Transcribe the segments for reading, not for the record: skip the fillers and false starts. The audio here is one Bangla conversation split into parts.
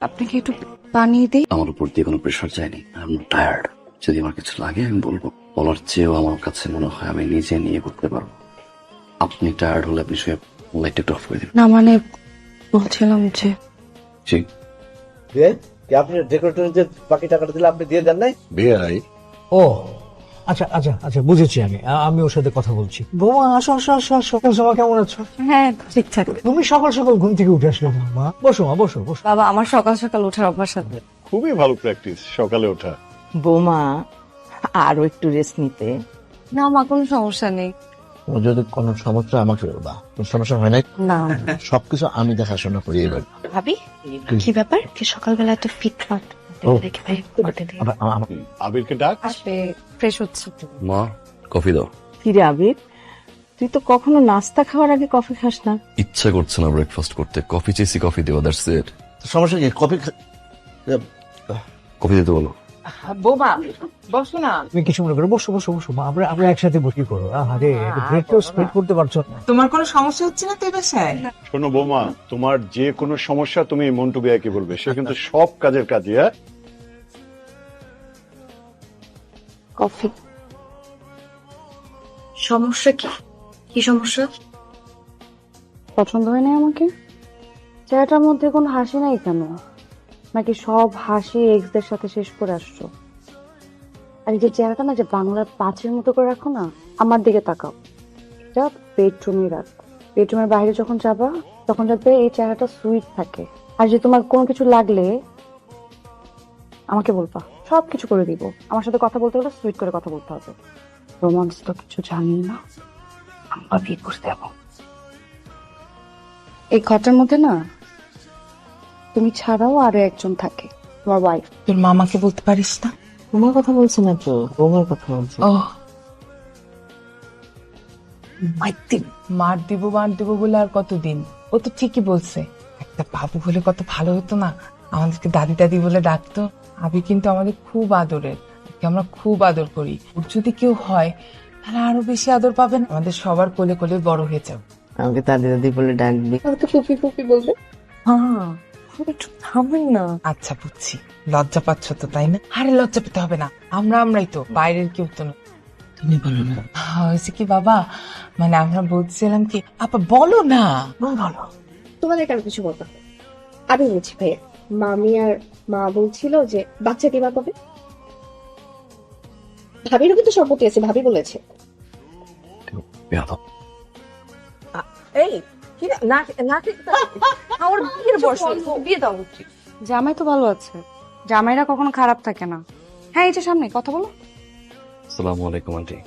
আপনাকে একটু পানি দিই। আমার উপর দিয়ে কোনো প্রেশার যায়নি। I am tired. যদি আমার কিছু লাগে আমি বলবো। বলার চেয়েও আমার কাছে মনে হয় আমি নিজে নিয়ে করতে পারবো। আপনি টায়ার্ড হলে আপনি শুয়ে লাইটটা একটু অফ করে দিন। না মানে বলছিলাম যে জি। কি আপনি ডেকোরেটরের যে বাকি টাকাটা দিলে আপনি দিয়ে দেন নাই? বিআই ও আচ্ছা আচ্ছা আচ্ছা, বুঝেছি। আমি ওর সাথে কথা বলছি। বৌমা, আসো আসো আসো আসো। তোমার কেমন আছো? হ্যাঁ ঠিকঠাক। তুমি সকাল সকাল ঘুম থেকে উঠে আসলে মা? বসো মা, বসো বসো। বাবা আমার সকাল সকাল ওঠার অভ্যাস আছে। খুবই ভালো প্র্যাকটিস সকালে ওঠা। বৌমা আরো একটু রেস্ট নিতে। না মা কোনো সমস্যা নেই। তোমার যদি কোনো সমস্যা আমাকে বলবা। কোনো সমস্যা হয় নাই? না সবকিছু আমি দেখাশোনা করি এবার। ভাবি কি ব্যাপার কি সকালবেলা একটা ফিটফাট ও। আবিরকে ডাক। আসবে ফ্রেশ হচ্ছে। মা কফি দাও। কিরে আবির, তুই তো কখনো নাস্তা খাওয়ার আগে কফি খাস না। ইচ্ছা করছে না ব্রেকফাস্ট করতে। কফি চেয়েছি, কফি দেবো, দ্যাটস ইট। সমস্যা কি? কফি দিতে বলো। বৌমা বসো না। তুমি কিছু মনে করো, বসো বসো বসো মা। আমরা একসাথে বসি করো। আরে ব্রেকটা স্প্রেড করতে পারছো না? তোমার কোনো সমস্যা হচ্ছে না তো এই বাসায়? শোনো বৌমা, তোমার যে কোনো সমস্যা তুমি মন্টু ভাইয়াকে বলবে, সে কিন্তু সব কাজের কাজে। কফি। সমস্যা কি? কি সমস্যা? পছন্দ হয় না আমাকে? চেহারাটার মধ্যে কোনো হাসি নাই কেন? নাকি সব হাসি এক্সদের সাথে শেষ করে আসছো? আর এই যে চেহারাটা না, যে বাংলার পাঁচের মতো করে রাখো না, আমার দিকে তাকাও। যা বেডরুমে রাখ। বেডরুমের বাইরে যখন যাবা তখন যাতে এই চেহারাটা সুইট থাকে। আর যে তোমার কোনো কিছু লাগলে আমাকে বলবা, সব কিছু করে দিব। আমার সাথে কথা বলতে হলে সুইট করে কথা বলতে হবে। রোমান্স তো কিছু জানি না, আমরা বিয়ে করতে যাবো। এই ঘরটার মধ্যে না তুমি ছাড়াও আরো একজন থাকে, তোমার ওয়াইফ। তোর মামাকে বলতে পারিস না? তোমার কথা বলছি না তো, বৌমার কথা বলছি। ও মার দিব বলে আর কতদিন? ও তো ঠিকই বলছে। একটা বাবু হলে কত ভালো হতো না? আমাদেরকে দাদি দাদি বলে ডাকতো। আবি কিন্তু আমাদের খুব আদরের, ওকে আমরা খুব আদর করি। ওর যদি কেউ হয় তাহলে আরো বেশি আদর পাবেন। আমাদের সবার কোলে কোলে বড় হয়ে যাবে। আমাকে দাদি দাদি বলে ডাকবি। তো ফুপি ফুপি বলবে। হ্যাঁ একটু থামেন না। আচ্ছা বুঝছি, লজ্জা পাচ্ছ তো তাই না? আরে লজ্জা পেতে হবে না, আমরাই তো, বাইরের কেউ তো না। তুমি বলো না। হয়েছে কি বাবা, মানে আমরা বলছিলাম কি, আপা বলো না। বলো। তোমাদের কেন কিছু বলতে হবে? আমি বলছি ভাইয়া, মামি আর মা বলছিল যে বাচ্চা দিবা কবে। ভাবিরও কিন্তু সম্মতি আছে, ভাবি বলেছে। বেয়াদব। এই কি না আমার বিয়ের বয়স বিয়ে দাও উচিত। জামাই তো ভালো আছে, জামাইরা কখনো খারাপ থাকে না। হ্যাঁ এই যে সামনে কথা বলো। আসসালামু আলাইকুম আন্টি।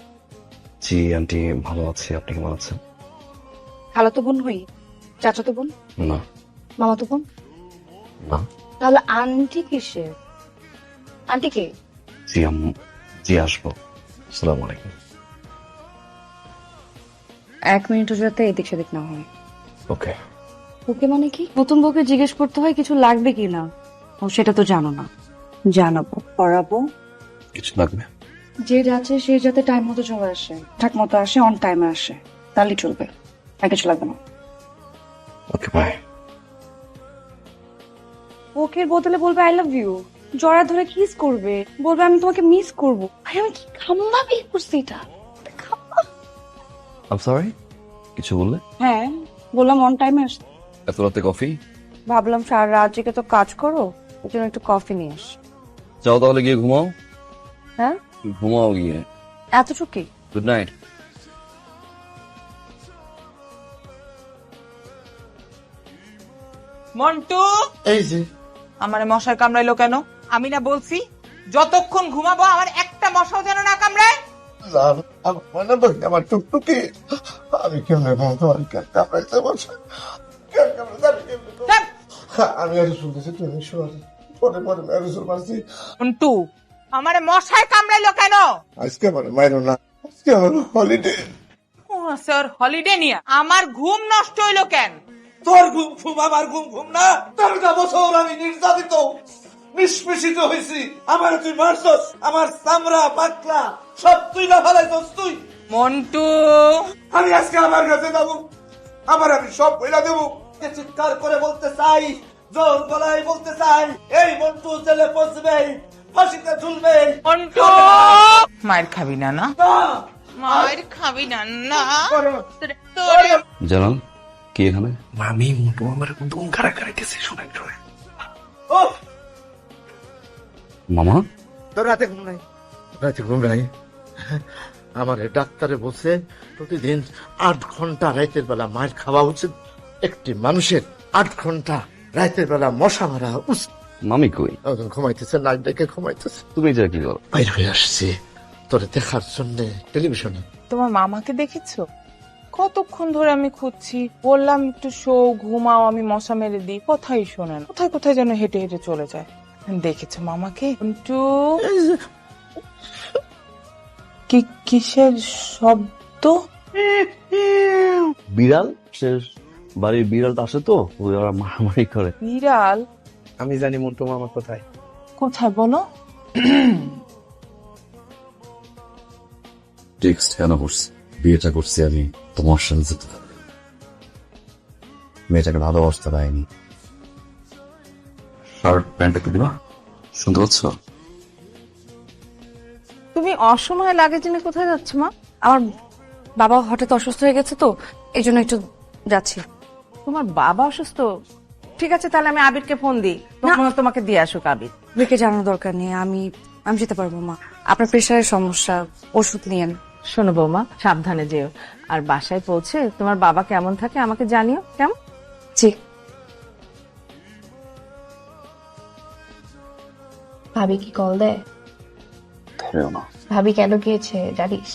জি আন্টি ভালো আছি, আপনি কেমন আছেন? খালাতো বোন হই? চাচাতো বোন? না। মামাতো বোন? না। তাহলে আন্টি কিসের? আন্টি কে? জি আম্মু, জি আসবো। আসসালামু আলাইকুম। 1 মিনিটও যাতে এদিক সেদিক না হয়। ওকে। ওকে মানে কি? নতুন বউকে জিজ্ঞেস করতে হয় কিছু লাগবে কিনা? ও সেটা তো জানো না। জানাবো, পড়াবো। কিছু লাগবে? যে যাচ্ছে সে যাতে টাইম মতো চলে আসে, ঠিক মতো আসে, অন টাইমে আসে, তাহলেই চলবে। আর কিছু লাগবে না। Okay bye. ওকের বদলে বলবে আই লাভ ইউ, জড়া ধরে কিস করবে, বলবে আমি তোমাকে মিস করবো। ভাই আমি কি খাম্বা বিয়ে করছি এটা? I am sorry. কিছু বললে? হ্যাঁ বললাম অন টাইমে আসতে। এত রাতে কফি? ভাবলাম সারা রাত জেগে তো কাজ করো, ওই জন্য একটু কফি নিয়ে আস। যাও তাহলে গিয়ে ঘুমাও। হ্যাঁ ঘুমাও গিয়ে। এতটুকুই? Good night. মন্টু, এই যে আমারে মশার কামড়াইলো কেন? আমি না বলছি যতক্ষণ ঘুমাবো আমার একটা মশাও যেন না কামড়ায়। আমার টুকটুকি, আমি কেমন তোমার কামড়াইতে বলছি। আমি আজ শুনতেছি তুমি শোনো, পরে পরে ম্যারেজের পারছি। মন্টু, আমারে মশায় কামড়াইলো কেন? আজকে আমার মাইরো না, আজকে আমার হলিডে। ও স্যার হলিডে নিয়ে আমার ঘুম নষ্ট হইলো কেন? তোর ঘুম ঘুম আমার ঘুম ঘুম না। 13টা বছর আমি নির্যাতিত নিষ্পেষিত হয়েছি। আমার তুই মারছস, আমার চামড়া পাতলা সব তুই না ফেলাইছস তুই। মন্টু, আমি আজকে আমার কাছে যাবো, আমি সব বইলা দেবো। চিৎকার করে বলতে চাই জোর গলায় বলতে চাই, এই মন্টু জেলে পচবে, ফাঁসিতে ঝুলবে। মায়ের খাবি না না না, মায়ের খাবি না না জালাল কি এখানে? মামি মোটু আমার একদম খারা খারাইতেছে, শোনেন শোনেন। উফ, মামা তোর রাতে ঘুম নাই? রাতে ঘুম নাই? আমার ডাক্তারে বলছে প্রতিদিন 8 ঘন্টা রাতের বেলা মায়ের খাওয়া উচিত। একটি মানুষের 8 ঘন্টা রাতের বেলা মশা মারা উচিত। মামি কই? ঘুমাইতেছে, নাক ডেকে ঘুমাইতেছে। তুমি যা কি বল? বাইর হয়ে আসছি তোরে দেখার জন্য টেলিভিশনে। তোমার মামাকে দেখেছো? কতক্ষণ ধরে আমি খুঁজছি, বললাম একটু শো ঘুমাও, আমি মশা মেরে দিই, কথাই শোনে না। কোথায় কোথায় যেন হেঁটে হেঁটে চলে যায়। দেখেছো মামাকে? একটু কিসের শব্দ? বিড়াল, সে বাড়ির বিড়ালটা আসে তো, ওই ওরা মারামারি করে। বিড়াল? আমি জানি মন্টু মামা কোথায়। কোথায় বলো? টেক্সট কেন করছি? বিয়েটা করছি আমি তোমার সাথে যেতে হবে। মেয়েটাকে ভালোবাসতে পারিনি। শার্ট প্যান্ট একটু দিবা? শুনতে পাচ্ছ? তুমি অসময়ে লাগেজ নিয়ে কোথায় যাচ্ছ মা? আমার বাবা হঠাৎ অসুস্থ হয়ে গেছে তো, এই জন্য একটু যাচ্ছি। তোমার বাবা অসুস্থ? ঠিক আছে, তাহলে আমি আবিরকে ফোন দিই, তখন তোমাকে দিয়ে আসুক আবির। ওকে জানার দরকার নেই, আমি যেতে পারবো মা। আপনার প্রেশারের সমস্যা, ওষুধ নিয়েন। শোনো বৌমা, সাবধানে যেও, আর বাসায় পৌঁছে তোমার বাবা কেমন থাকে আমাকে জানিও, কেমন? জি। ভাবি কি কল দেয়? ধরেও না। ভাবি কেন গিয়েছে জানিস?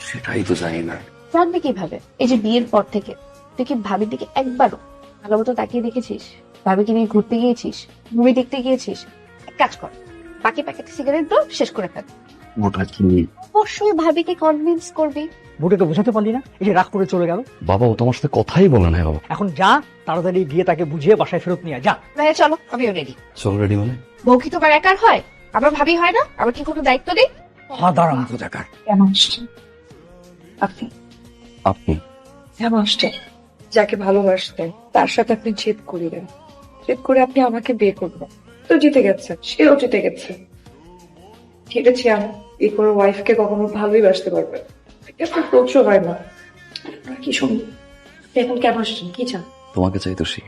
সেটাই তো জানি না। জানবে কিভাবে? এই যে বিয়ের পর থেকে তুই কি ভাবির দিকে একবারও ভালো মতো তাকিয়ে দেখেছিস? ভাবিকে নিয়ে ঘুরতে গিয়েছিস, মুভি দেখতে গিয়েছিস? এক কাজ কর, বাকি প্যাকেট সিগারেট গুলো শেষ করে ফেল। ওটা কি? অবশ্যই ভাবিকে কনভিন্স করবি। বুড়োকে বোঝাতে পারলি না, এই যে রাগ করে চলে গেল। বাবা ও তোমার সাথে কথাই বলে না বাবা। এখন যা, তাড়াতাড়ি গিয়ে তাকে বুঝিয়ে বাসায় ফেরত নিয়ে যা। ভাইয়া চলো, আমিও রেডি। চল রেডি মানে? বউ কি তোমার একার হয়? আমার ভাবি হয় না? আমার কি কোনো দায়িত্ব নেই? দাঁড়ান কোথাকার। কেন আসছেন আপনি? আপনি কেন আসছেন? যাকে ভালোবাসতেন তার সাথে আপনি জেদ করিলেন, জেদ করে আপনি আমাকে বিয়ে করবেন। তো জিতে গেছেন, সেও জিতে গেছে। হেরেছি আমি, এই করে ওয়াইফকে কখনো ভালোই বাসতে পারবে, এটা তো সহ্য হয় না। আপনারা কি শুনুন, এখন কেন আসছেন, কি চান? তোমাকে চাই তো সে।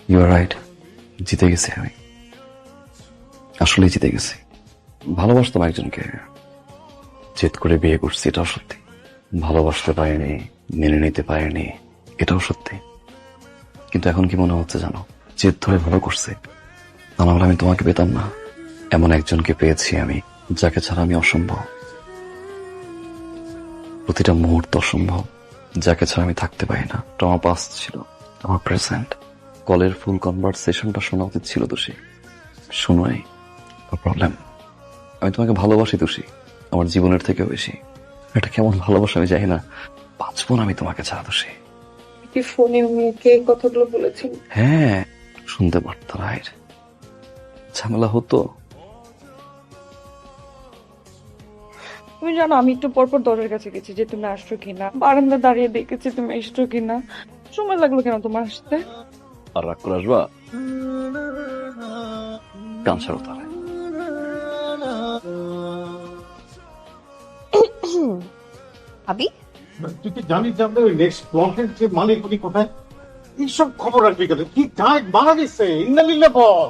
ইউ আর রাইট, জিতে গেছি আমি, আসলে জিতে গেছি। ভালোবাসতাম একজনকে, জেদ করে বিয়ে করছি, এটাও সত্যি। ভালোবাসতে পারিনি, মেনে নিতে পারিনি, এটাও সত্যি। কিন্তু এখন কি মনে হচ্ছে জানো, জেদ ধরে ভালো করছে, তা নাহলে আমি তোমাকে পেতাম না। এমন একজনকে পেয়েছি আমি, যাকে ছাড়া আমি অসম্ভব। প্রতিটা মুহূর্ত অসম্ভব, যাকে ছাড়া আমি থাকতে পারি না। এটা আমার পাস্ট ছিল, আমার প্রেজেন্ট। কলের ফুল কনভারসেশনটা শোনা উচিত ছিল দোষী, শুনোই। প্রবলেম, আমি তোমাকে ভালোবাসি দোষী, আমার জীবনের থেকেও বেশি। এটা কেমন ভালোবাসা আমি জানি না, বাঁচবো না আমি তোমাকে ছাড়া দোষী। কি ফোনে মুখে এই কথাগুলো বলেছেন? হ্যাঁ, শুনতে পারতো, রাইট? ঝামেলা হতো। তুমি জানো আমি একটু পরপর দরজার কাছে গেছি যে তুমি আসছো কিনা, বারান্দা দাঁড়িয়ে দেখেছি তুমি এসছো কিনা। সময় লাগলো কেন তোমার আসতে? আর রাগ করে আসবা? কান ছাড়ো তাহলে। ভাবি তুই কি জানিস যে আমাদের নেক্সট ব্লকের যে মালিক উনি কোথায়? এইসব খবর রাখবি কেন? কি ডাক মারা গেছে, ইন্দালিল্লাহ বল।